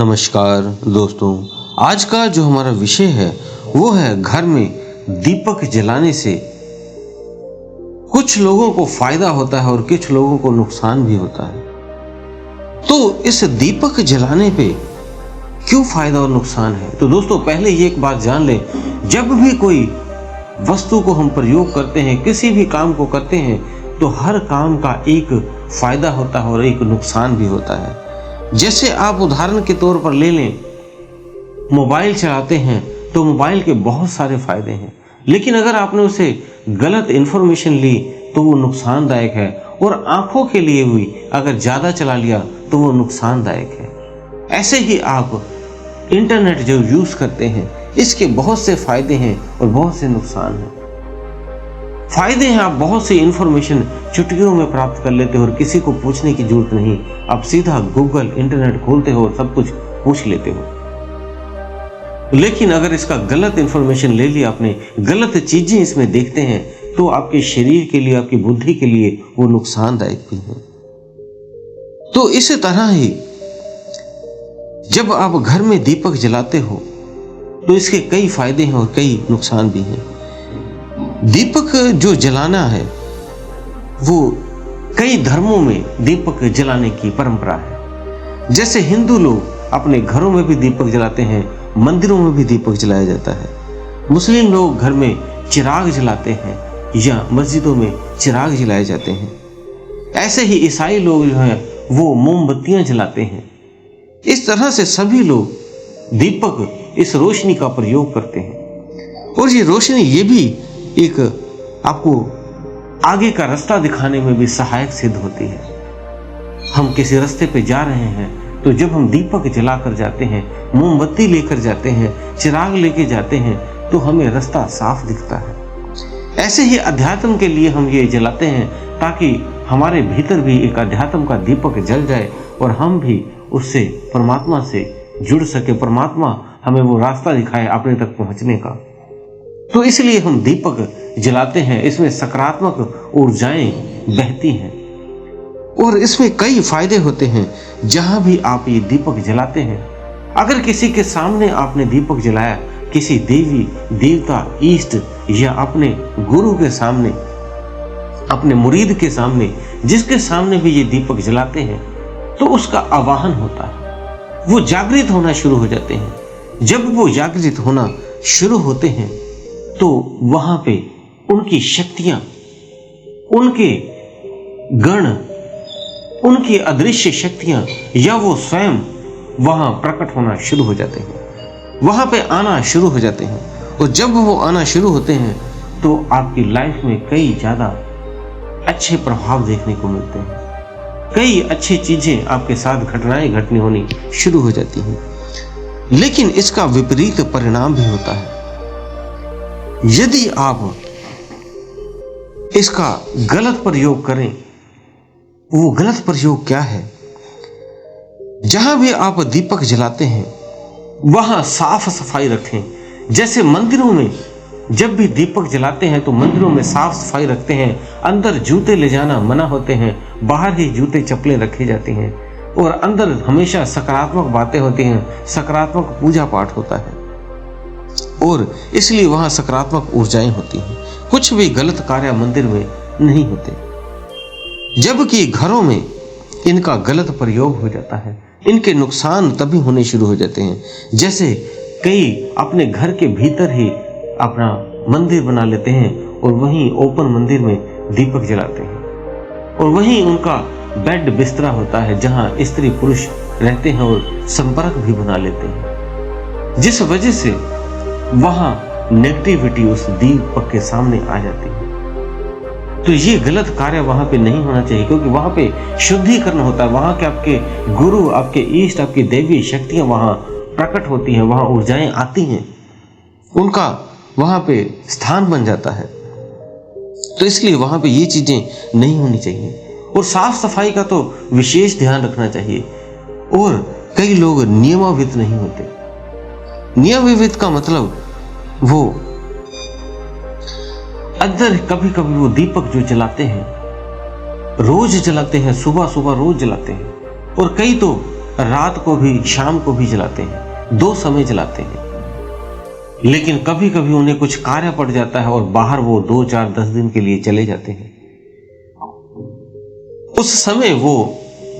नमस्कार दोस्तों, आज का जो हमारा विषय है वो है घर में दीपक जलाने से कुछ लोगों को फायदा होता है और कुछ लोगों को नुकसान भी होता है। तो इस दीपक जलाने पे क्यों फायदा और नुकसान है? तो दोस्तों पहले ये एक बात जान लें, जब भी कोई वस्तु को हम प्रयोग करते हैं, किसी भी काम को करते हैं, तो हर काम का एक फायदा होता है और एक नुकसान भी होता है। जैसे आप उदाहरण के तौर पर ले लें, मोबाइल चलाते हैं तो मोबाइल के बहुत सारे फायदे हैं, लेकिन अगर आपने उसे गलत इंफॉर्मेशन ली तो वो नुकसानदायक है, और आंखों के लिए हुई अगर ज़्यादा चला लिया तो वो नुकसानदायक है। ऐसे ही आप इंटरनेट जो यूज़ करते हैं, इसके बहुत से फायदे हैं और बहुत से नुकसान हैं। फायदे हैं, आप बहुत सी इंफॉर्मेशन चुटकियों में प्राप्त कर लेते हो और किसी को पूछने की जरूरत नहीं, आप सीधा गूगल इंटरनेट खोलते हो और सब कुछ पूछ लेते हो। लेकिन अगर इसका गलत इंफॉर्मेशन ले लिया आपने, गलत चीजें इसमें देखते हैं, तो आपके शरीर के लिए, आपकी बुद्धि के लिए वो नुकसानदायक भी है। तो इसी तरह ही जब आप घर में दीपक जलाते हो तो इसके कई फायदे हैं और कई नुकसान भी हैं। दीपक जो जलाना है वो कई धर्मों में दीपक जलाने की परंपरा है। जैसे हिंदू लोग अपने घरों में भी दीपक जलाते हैं, मंदिरों में भी दीपक जलाया जाता है। मुस्लिम लोग घर में चिराग जलाते हैं या मस्जिदों में चिराग जलाए जाते हैं। ऐसे ही ईसाई लोग जो हैं वो मोमबत्तियां जलाते हैं। इस तरह से सभी लोग दीपक, इस रोशनी का प्रयोग करते हैं, और ये रोशनी ये भी एक आपको आगे का रास्ता दिखाने में भी सहायक सिद्ध होती है। हम किसी रास्ते पे जा रहे हैं तो जब हम दीपक जलाकर जाते हैं, मोमबत्ती लेकर जाते हैं, चिराग लेके जाते हैं, तो हमें रास्ता साफ दिखता है। ऐसे ही अध्यात्म के लिए हम ये जलाते हैं ताकि हमारे भीतर भी एक अध्यात्म का दीपक जल जाए और हम भी उससे, परमात्मा से जुड़ सके, परमात्मा हमें वो रास्ता दिखाए अपने तक पहुंचने का। तो इसलिए हम दीपक जलाते हैं। इसमें सकारात्मक ऊर्जाएं बहती हैं और इसमें कई फायदे होते हैं। जहां भी आप ये दीपक जलाते हैं, अगर किसी के सामने आपने दीपक जलाया, किसी देवी देवता, इष्ट या अपने गुरु के सामने, अपने मुरीद के सामने, जिसके सामने भी ये दीपक जलाते हैं, तो उसका आवाहन होता है। वो जागृत होना शुरू हो जाते हैं। जब वो जागृत होना शुरू होते हैं तो वहां पे उनकी शक्तियां, उनके गण, उनकी अदृश्य शक्तियां या वो स्वयं वहां प्रकट होना शुरू हो जाते हैं, वहां पे आना शुरू हो जाते हैं। और जब वो आना शुरू होते हैं तो आपकी लाइफ में कई ज्यादा अच्छे प्रभाव देखने को मिलते हैं। कई अच्छी चीजें आपके साथ, घटनाएं घटनी होनी शुरू हो जाती हैं। लेकिन इसका विपरीत परिणाम भी होता है। यदि आप इसका गलत प्रयोग करें, वो गलत प्रयोग क्या है? जहां भी आप दीपक जलाते हैं वहां साफ सफाई रखें। जैसे मंदिरों में जब भी दीपक जलाते हैं तो मंदिरों में साफ सफाई रखते हैं। अंदर जूते ले जाना मना होते हैं, बाहर ही जूते चप्पलें रखी जाती हैं, और अंदर हमेशा सकारात्मक बातें होती हैं, सकारात्मक पूजा पाठ होता है, और इसलिए वहां सकारात्मक ऊर्जाएं होती हैं। कुछ भी गलत कार्य मंदिर में नहीं होते। जबकि घरों में इनका गलत प्रयोग हो जाता है, इनके नुकसान तभी होने शुरू हो जाते हैं। जैसे कई अपने घर के भीतर ही अपना मंदिर बना लेते हैं और वहीं ओपन मंदिर में दीपक जलाते हैं, और वहीं उनका बेड बिस्तरा होता है जहां स्त्री पुरुष रहते हैं और संपर्क भी बना लेते हैं, जिस वजह से वहां नेगेटिविटी उस दीपक के सामने आ जाती है। तो ये गलत कार्य वहां पे नहीं होना चाहिए, क्योंकि वहां पे शुद्धिकरण होता है। वहां के आपके गुरु, आपके इष्ट, आपकी देवी शक्तियां वहां प्रकट होती हैं, वहां ऊर्जाएं आती हैं, उनका वहां पे स्थान बन जाता है। तो इसलिए वहां पे ये चीजें नहीं होनी चाहिए। और साफ सफाई का तो विशेष ध्यान रखना चाहिए। और कई लोग नियमाविद नहीं होते। नियमाविद का मतलब वो अंदर कभी कभी वो दीपक जो जलाते हैं, रोज जलाते हैं, सुबह सुबह रोज जलाते हैं, और कई तो रात को भी शाम को भी जलाते हैं, 2 समय जलाते हैं। लेकिन कभी कभी उन्हें कुछ कार्य पड़ जाता है और बाहर वो 2, 4, 10 दिन के लिए चले जाते हैं। उस समय वो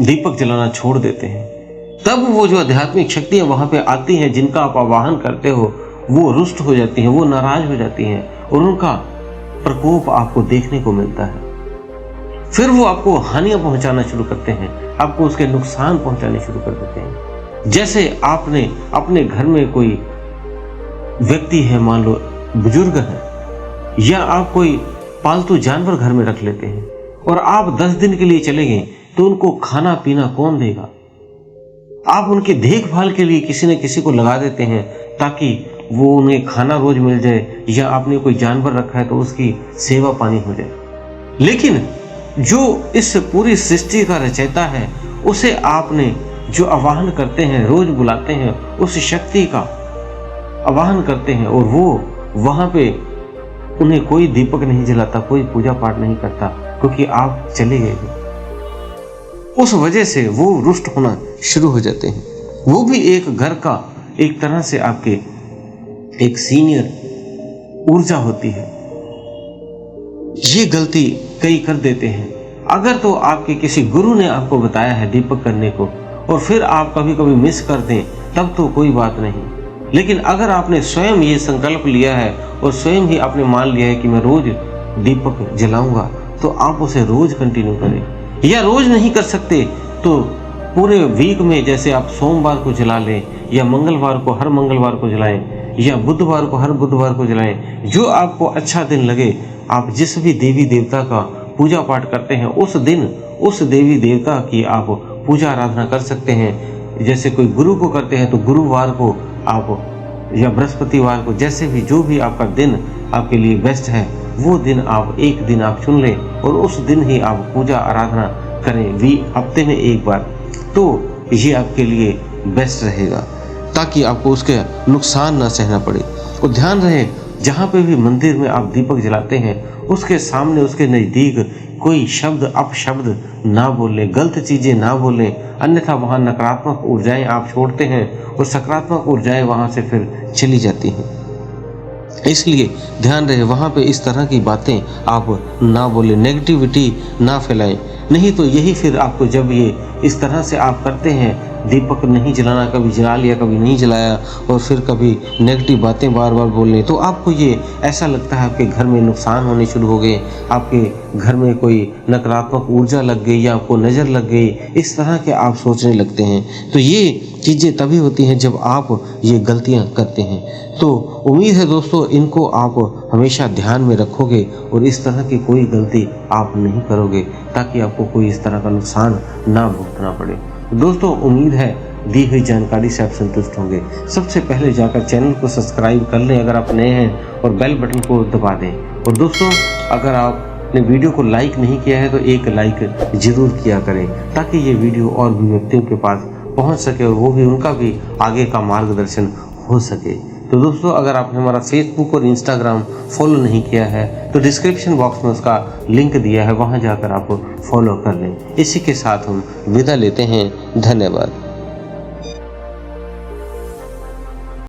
दीपक जलाना छोड़ देते हैं। तब वो जो आध्यात्मिक शक्तियां वहां पे आती हैं, जिनका आप आवाहन करते हो, वो रुष्ट हो जाती हैं, वो नाराज हो जाती हैं और उनका प्रकोप आपको देखने को मिलता है। फिर वो आपको हानियां पहुंचाना शुरू करते हैं, आपको उसके नुकसान पहुंचाने शुरू कर देते हैं। जैसे आपने अपने घर में कोई व्यक्ति है, मान लो बुजुर्ग है, या आप कोई पालतू जानवर घर में रख लेते हैं और आप 10 दिन के लिए चले गए, तो उनको खाना पीना कौन देगा? आप उनकी देखभाल के लिए किसी न किसी को लगा देते हैं ताकि वो उन्हें खाना रोज मिल जाए, या आपने कोई जानवर रखा है तो उसकी सेवा पानी हो जाए। लेकिन जो इस पूरी सृष्टि का रचयिता है, उसे आपने जो आवाहन करते हैं, रोज बुलाते हैं, उस शक्ति का आवाहन करते हैं और वो वहां पे उन्हें कोई दीपक नहीं जलाता, कोई पूजा पाठ नहीं करता, क्योंकि आप चले गए थे। उस वजह से वो रुष्ट होना शुरू हो जाते हैं। वो भी एक घर का एक तरह से आपके एक सीनियर ऊर्जा होती है। ये गलती कई कर देते हैं। अगर तो आपके किसी गुरु ने आपको बताया है दीपक करने को और फिर आप कभी कभी मिस कर दें, तब तो कोई बात नहीं। लेकिन अगर आपने स्वयं ये संकल्प लिया है और स्वयं ही आपने मान लिया है कि मैं रोज दीपक जलाऊंगा, तो आप उसे रोज कंटिन्यू करें। या रोज नहीं कर सकते तो पूरे वीक में, जैसे आप सोमवार को जला लें, या मंगलवार को हर मंगलवार को जलाएं, या बुधवार को हर बुधवार को जलाएं। जो आपको अच्छा दिन लगे, आप जिस भी देवी देवता का पूजा पाठ करते हैं, उस दिन उस देवी देवता की आप पूजा आराधना कर सकते हैं। जैसे कोई गुरु को करते हैं तो गुरुवार को आप, या बृहस्पतिवार को, जैसे भी जो भी आपका दिन आपके लिए बेस्ट है, वो दिन आप एक दिन आप चुन लें और उस दिन ही आप पूजा आराधना करें, हफ्ते में एक बार। तो ये आपके लिए बेस्ट रहेगा, ताकि आपको उसके नुकसान ना सहना पड़े। और ध्यान रहे, जहाँ पे भी मंदिर में आप दीपक जलाते हैं, उसके सामने, उसके नज़दीक कोई शब्द अपशब्द ना बोलें, गलत चीज़ें ना बोलें, अन्यथा वहाँ नकारात्मक ऊर्जाएं आप छोड़ते हैं और सकारात्मक ऊर्जाएं वहाँ से फिर चली जाती हैं। इसलिए ध्यान रहे, वहाँ पे इस तरह की बातें आप ना बोलें, नेगेटिविटी ना फैलाएं। नहीं तो यही फिर आपको, जब ये इस तरह से आप करते हैं, दीपक नहीं जलाना, कभी जला लिया कभी नहीं जलाया, और फिर कभी नेगेटिव बातें बार बार बोलने, तो आपको ये ऐसा लगता है आपके घर में नुकसान होने शुरू हो गए, आपके घर में कोई नकारात्मक ऊर्जा लग गई या आपको नज़र लग गई, इस तरह के आप सोचने लगते हैं। तो ये चीज़ें तभी होती हैं जब आप ये गलतियाँ करते हैं। तो उम्मीद है दोस्तों, इनको आप हमेशा ध्यान में रखोगे और इस तरह की कोई गलती आप नहीं करोगे, ताकि आपको कोई इस तरह का नुकसान ना भुगतना पड़े। दोस्तों, उम्मीद है दी हुई जानकारी से आप संतुष्ट होंगे। सबसे पहले जाकर चैनल को सब्सक्राइब कर लें अगर आप नए हैं, और बेल बटन को दबा दें। और दोस्तों, अगर आपने वीडियो को लाइक नहीं किया है तो एक लाइक जरूर किया करें, ताकि ये वीडियो और भी व्यक्तियों के पास पहुंच सके और वो भी, उनका भी आगे का मार्गदर्शन हो सके। तो दोस्तों, अगर आपने हमारा फेसबुक और इंस्टाग्राम फॉलो नहीं किया है तो डिस्क्रिप्शन बॉक्स में उसका लिंक दिया है, वहां जाकर आप फॉलो कर लें। इसी के साथ हम विदा लेते हैं। धन्यवाद।